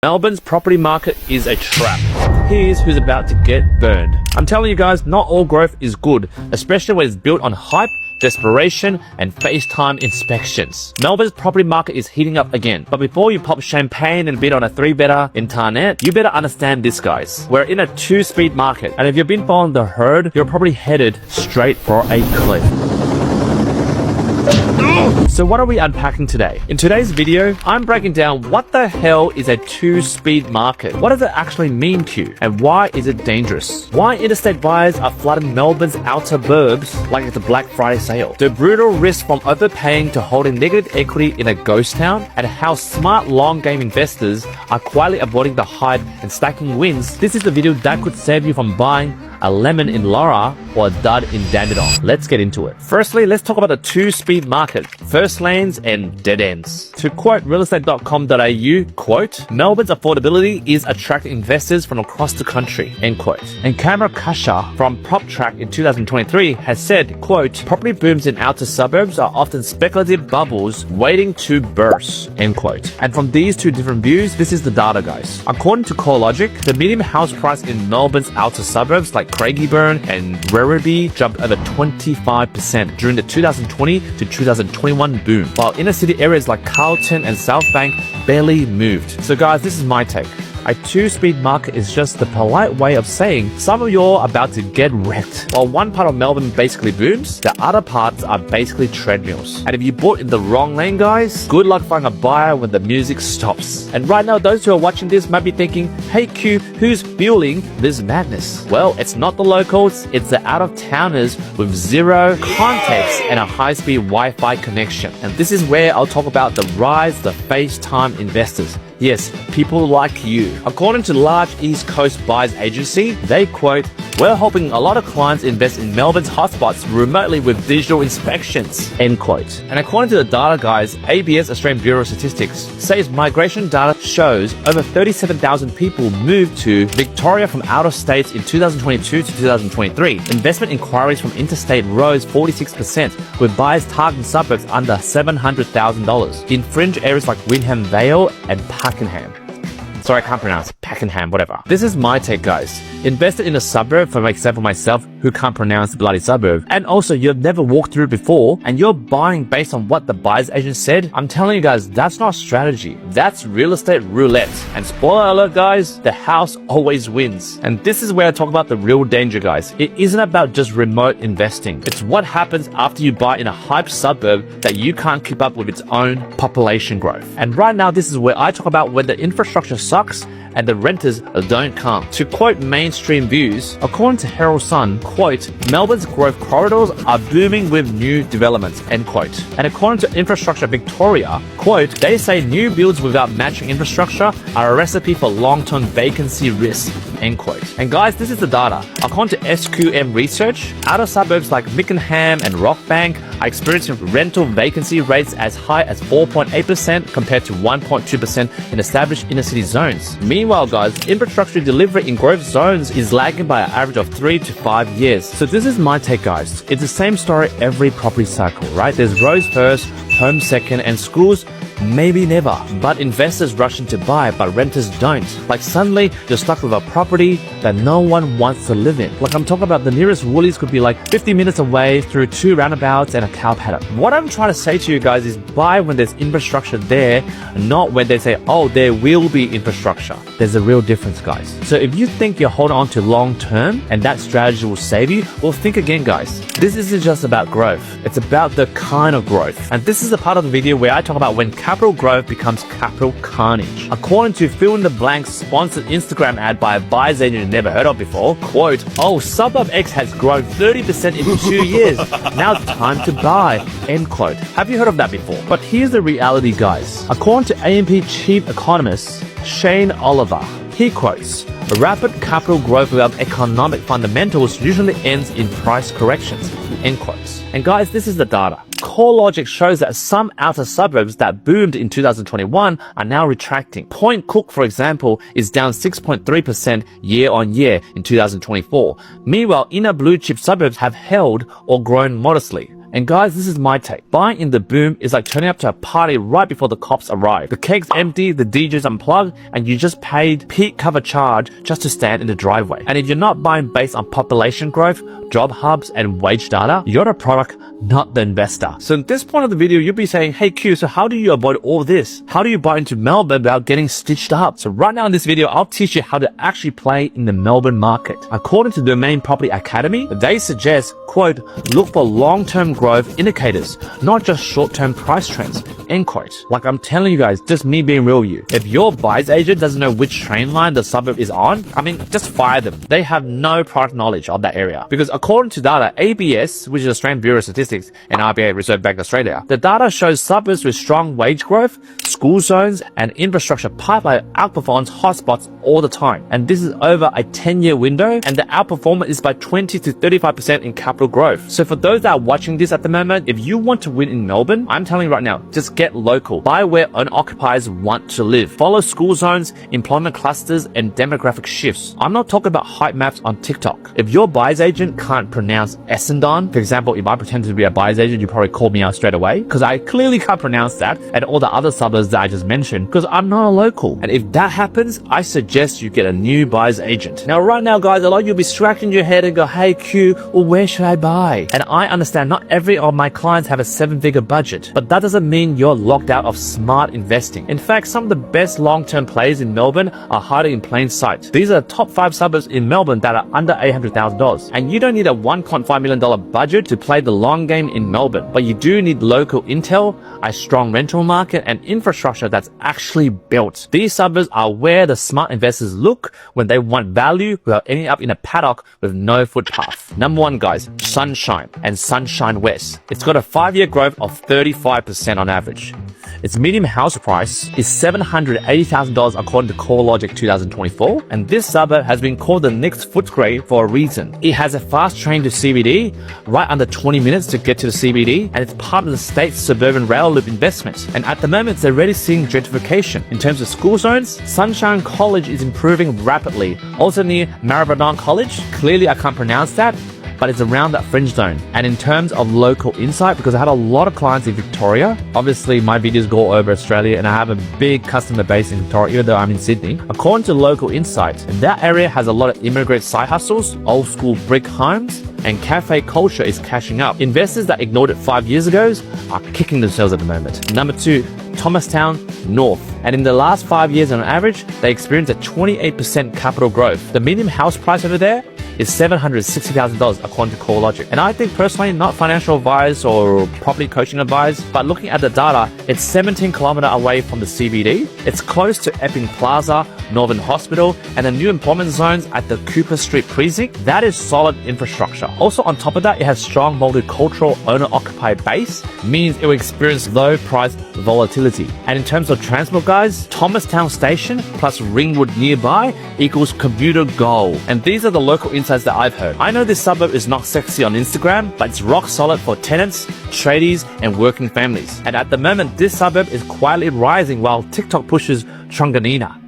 Melbourne's property market is a trap. Here's who's about to get burned. I'm telling you guys, not all growth is good, especially when it's built on hype, desperation, and FaceTime inspections. Melbourne's property market is heating up again. But before you pop champagne and bid on a 3-bedder in Tarneit, you better understand this, guys. We're in a 2-speed market, and if you've been following the herd, you're probably headed straight for a cliff. So what are we unpacking today? In today's video, I'm breaking down what the hell is a 2-speed market. What does it actually mean to you? And why is it dangerous? Why interstate buyers are flooding Melbourne's outer burbs like it's a Black Friday sale. The brutal risk from overpaying to holding negative equity in a ghost town, and how smart long game investors are quietly avoiding the hype and stacking wins. This is the video that could save you from buying a lemon in Lara or a dud in Dandenong. Let's get into it. Firstly, let's talk about the 2-speed market. First lanes and dead ends. To quote realestate.com.au, quote, Melbourne's affordability is attracting investors from across the country, end quote. And Cameron Kasha from PropTrack in 2023 has said, quote, property booms in outer suburbs are often speculative bubbles waiting to burst, end quote. And from these two different views, this is the data, guys. According to CoreLogic, the median house price in Melbourne's outer suburbs like Craigieburn and Werribee jumped over 25% during the 2020 to 2021 boom, while inner city areas like Carlton and South Bank barely moved. So guys, this is my take. A 2-speed market is just the polite way of saying some of y'all are about to get wrecked. While one part of Melbourne basically booms, the other parts are basically treadmills. And if you bought in the wrong lane, guys, good luck finding a buyer when the music stops. And right now, those who are watching this might be thinking, hey Q, who's fueling this madness? Well, it's not the locals, it's the out-of-towners with zero context and a high-speed Wi-Fi connection. And this is where I'll talk about the rise of the FaceTime investors. Yes, people like you. According to large East Coast buyers agency, they quote, we're hoping a lot of clients invest in Melbourne's hotspots remotely with digital inspections, end quote. And according to the data, guys, ABS Australian Bureau of Statistics says migration data shows over 37,000 people moved to Victoria from out of states in 2022 to 2023. Investment inquiries from interstate rose 46%, with buyers targeting suburbs under $700,000 in fringe areas like Wyndham Vale and Pakenham. Sorry, I can't pronounce Pakenham, whatever. This is my take, guys. Invested in a suburb, for example myself, who can't pronounce the bloody suburb, and also you've never walked through before, and you're buying based on what the buyer's agent said, I'm telling you guys, that's not strategy. That's real estate roulette. And spoiler alert, guys, the house always wins. And this is where I talk about the real danger, guys. It isn't about just remote investing. It's what happens after you buy in a hype suburb that you can't keep up with its own population growth. And right now, this is where I talk about when the infrastructure sucks and the renters don't come. To quote mainstream views, according to Herald Sun, quote, Melbourne's growth corridors are booming with new developments, end quote. And according to Infrastructure Victoria, quote, they say new builds without matching infrastructure are a recipe for long-term vacancy risk, end quote. And guys, this is the data. According to SQM research, outer suburbs like Mickenham and Rockbank are experiencing rental vacancy rates as high as 4.8% compared to 1.2% in established inner city zones. Meanwhile, guys, infrastructure delivery in growth zones is lagging by an average of 3 to 5 years. So this is my take, guys. It's the same story every property cycle, right? There's roads first, home second, and schools maybe never. But investors rushing to buy, but renters don't. Like suddenly, you're stuck with a property that no one wants to live in. Like I'm talking about the nearest Woolies could be like 50 minutes away through 2 roundabouts and a cow paddock. What I'm trying to say to you guys is buy when there's infrastructure there, not when they say, oh, there will be infrastructure. There's a real difference, guys. So if you think you're holding on to long term and that strategy will save you, well, think again, guys. This isn't just about growth. It's about the kind of growth. And this is the part of the video where I talk about when capital growth becomes capital carnage. According to fill in the blanks sponsored Instagram ad by a buyer's agent you never heard of before, quote, oh, suburb X has grown 30% in 2 years. Now it's time to buy, end quote. Have you heard of that before? But here's the reality, guys. According to AMP chief economist Shane Oliver, he quotes, rapid capital growth without economic fundamentals usually ends in price corrections, end quotes. And guys, this is the data. CoreLogic shows that some outer suburbs that boomed in 2021 are now retracting. Point Cook, for example, is down 6.3% year on year in 2024. Meanwhile, inner blue chip suburbs have held or grown modestly. And guys, this is my take. Buying in the boom is like turning up to a party right before the cops arrive. The cake's empty, the DJ's unplugged, and you just paid peak cover charge just to stand in the driveway. And if you're not buying based on population growth, job hubs, and wage data, you're the product, not the investor. So in this point of the video, you'll be saying, hey Q, so how do you avoid all this? How do you buy into Melbourne without getting stitched up? So right now in this video, I'll teach you how to actually play in the Melbourne market. According to the Domain Property Academy, they suggest, quote, look for long-term growth indicators, not just short-term price trends, end quote. Like I'm telling you guys, just me being real with you. If your buyer's agent doesn't know which train line the suburb is on, I mean, just fire them. They have no product knowledge of that area. Because according to data, ABS, which is Australian Bureau of Statistics, and RBA, Reserve Bank of Australia, the data shows suburbs with strong wage growth, school zones, and infrastructure pipeline outperforms hotspots all the time. And this is over a 10-year window, and the outperformance is by 20 to 35% in capital growth. So for those that are watching this at the moment, if you want to win in Melbourne, I'm telling you right now, just get local. Buy where owner-occupiers want to live. Follow school zones, employment clusters, and demographic shifts. I'm not talking about hype maps on TikTok. If your buyer's agent can't pronounce Essendon, for example, if I pretend to be a buyer's agent, you probably call me out straight away because I clearly can't pronounce that, and all the other suburbs that I just mentioned because I'm not a local. And if that happens, I suggest you get a new buyer's agent. Now right now guys, a lot of you'll be scratching your head and go, hey Q, well where should I buy? And I understand not every of my clients have a 7-figure budget, but that doesn't mean you're locked out of smart investing. In fact, some of the best long-term plays in Melbourne are hiding in plain sight. These are the top 5 suburbs in Melbourne that are under $800,000, and you don't need a $1.5 million budget to play the long game in Melbourne, but you do need local intel, a strong rental market, and infrastructure that's actually built. These suburbs are where the smart investors look when they want value without ending up in a paddock with no footpath. Number 1 guys, Sunshine and Sunshine West. It's got a 5-year growth of 35% on average. Its median house price is $780,000 according to CoreLogic 2024, and this suburb has been called the next Footscray for a reason. It has a fast train to CBD, right under 20 minutes to get to the CBD, and it's part of the state's suburban rail loop investment. And at the moment, it's already seeing gentrification. In terms of school zones, Sunshine College is improving rapidly. Also near Werribee College, clearly I can't pronounce that, but it's around that fringe zone. And in terms of local insight, because I had a lot of clients in Victoria, obviously my videos go over Australia and I have a big customer base in Victoria, even though I'm in Sydney. According to local insight, that area has a lot of immigrant side hustles, old school brick homes, and cafe culture is cashing up. Investors that ignored it 5 years ago are kicking themselves at the moment. Number 2, Thomastown North. And in the last 5 years on average, they experienced a 28% capital growth. The median house price over there is $760,000 according to CoreLogic. And I think personally, not financial advice or property coaching advice, but looking at the data, it's 17 kilometers away from the CBD. It's close to Epping Plaza, Northern Hospital, and the new employment zones at the Cooper Street precinct. That is solid infrastructure. Also on top of that, it has strong multicultural owner-occupied base, means it will experience low price volatility. And in terms of transport guys, Thomastown Station plus Ringwood nearby equals commuter gold. And these are the local insights that I've heard. I know this suburb is not sexy on Instagram, but it's rock solid for tenants, tradies, and working families. And at the moment, this suburb is quietly rising while TikTok pushes Tronganina.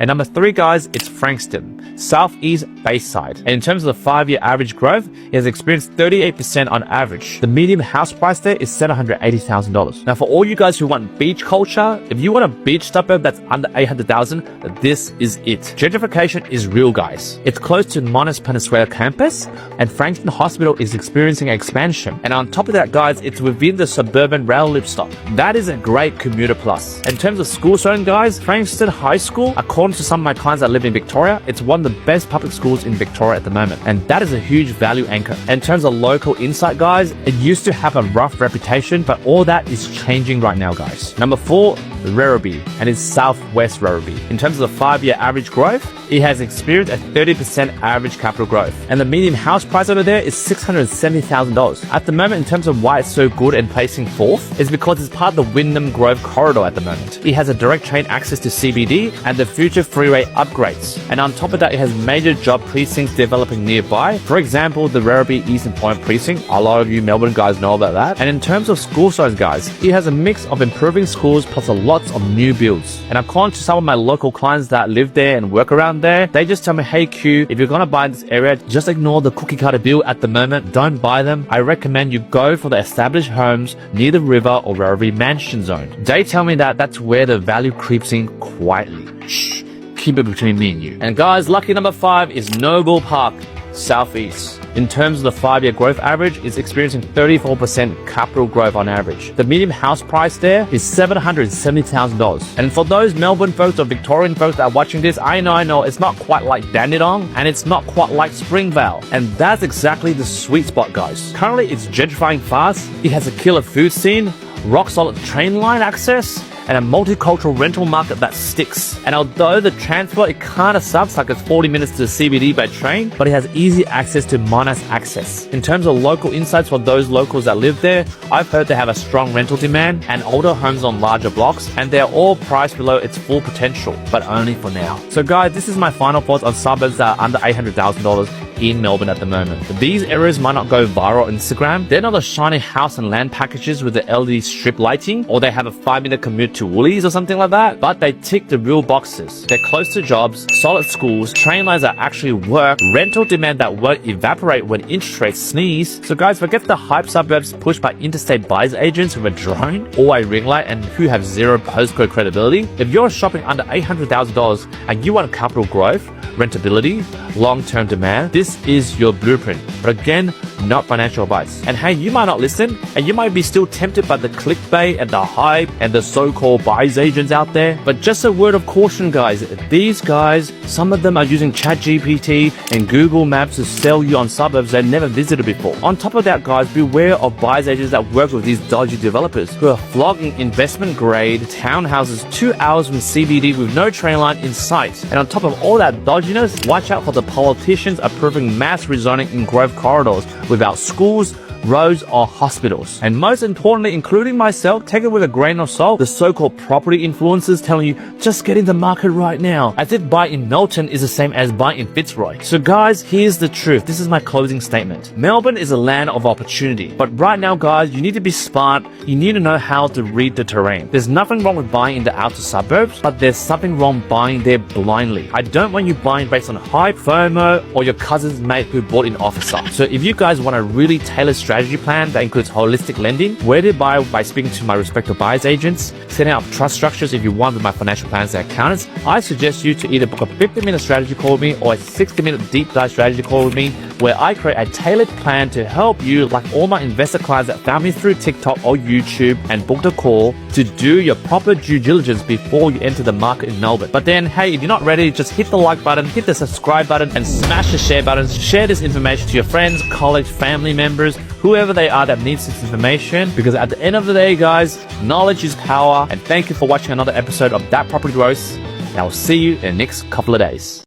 And number 3 guys, it's Frankston, Southeast Bayside. And in terms of the 5-year average growth, it has experienced 38% on average. The median house price there is $780,000. Now for all you guys who want beach culture, if you want a beach suburb that's under $800,000, this is it. Gentrification is real guys. It's close to Monash Peninsula campus, and Frankston Hospital is experiencing expansion. And on top of that guys, it's within the suburban rail loop stop. That is a great commuter plus. In terms of school zone guys, Frankston High School, according to some of my clients that live in Victoria, it's one of the best public schools in Victoria at the moment, and that is a huge value anchor. In terms of local insight guys, it used to have a rough reputation, but all that is changing right now guys. Number 4, Werribee, and it's Southwest Werribee. In terms of the 5-year average growth, it has experienced a 30% average capital growth, and the median house price over there is $670,000. At the moment, in terms of why it's so good and placing 4th, is because it's part of the Wyndham Grove corridor at the moment. It has a direct train access to CBD and the future freeway upgrades. And on top of that, it has major job precincts developing nearby. For example, the Werribee Eastern Point precinct. A lot of you Melbourne guys know about that. And in terms of school size guys, it has a mix of improving schools plus a lot lots of new builds. And according to some of my local clients that live there and work around there, they just tell me, hey Q, if you're gonna buy this area, just ignore the cookie cutter build at the moment. Don't buy them. I recommend you go for the established homes near the river or Werribee mansion zone. They tell me that that's where the value creeps in quietly. Shh, keep it between me and you. And guys, lucky number 5 is Noble Park, Southeast. In terms of the 5-year growth average, it's experiencing 34% capital growth on average. The median house price there is $770,000. And for those Melbourne folks or Victorian folks that are watching this, I know, it's not quite like Dandenong and it's not quite like Springvale. And that's exactly the sweet spot, guys. Currently, it's gentrifying fast. It has a killer food scene, rock solid train line access, and a multicultural rental market that sticks. And although the transport, it kind of sucks, like it's 40 minutes to the CBD by train, but it has easy access to minus access. In terms of local insights for those locals that live there, I've heard they have a strong rental demand and older homes on larger blocks, and they're all priced below its full potential, but only for now. So guys, this is my final thoughts on suburbs that are under $800,000 in Melbourne at the moment. These areas might not go viral on Instagram. They're not the shiny house and land packages with the LED strip lighting, or they have a 5-minute commute to Woolies or something like that, but they tick the real boxes. They're close to jobs, solid schools, train lines that actually work, rental demand that won't evaporate when interest rates sneeze. So guys, forget the hype suburbs pushed by interstate buyers agents with a drone or a ring light and who have zero postcode credibility. If you're shopping under $800,000 and you want capital growth, rentability, long-term demand, this is your blueprint. But again, not financial advice. And hey, you might not listen, and you might be still tempted by the clickbait and the hype and the so-called buyers agents out there. But just a word of caution, guys. These guys, some of them are using ChatGPT and Google Maps to sell you on suburbs they've never visited before. On top of that, guys, beware of buyers agents that work with these dodgy developers who are flogging investment-grade townhouses 2 hours from CBD with no train line in sight. And on top of all that dodginess, watch out for the politicians approving mass rezoning in growth corridors without schools, roads or hospitals. And most importantly, including myself, take it with a grain of salt, the so-called property influencers telling you, just get in the market right now, as if buying in Melton is the same as buying in Fitzroy. So guys, here's the truth. This is my closing statement. Melbourne is a land of opportunity. But right now, guys, you need to be smart. You need to know how to read the terrain. There's nothing wrong with buying in the outer suburbs, but there's something wrong buying there blindly. I don't want you buying based on hype, FOMO, or your cousin's mate who bought in officer. So if you guys want a really tailored strategy plan that includes holistic lending, where to buy by speaking to my respective buyers agents, setting up trust structures if you want with my financial planners and accountants, I suggest you to either book a 50-minute strategy call with me or a 60-minute deep dive strategy call with me, where I create a tailored plan to help you, like all my investor clients that found me through TikTok or YouTube and booked a call, to do your proper due diligence before you enter the market in Melbourne. But then, hey, if you're not ready, just hit the like button, hit the subscribe button, and smash the share button. Share this information to your friends, colleagues, family members, whoever they are that needs this information, because at the end of the day, guys, knowledge is power. And thank you for watching another episode of That Property Roast, and I'll see you in the next couple of days.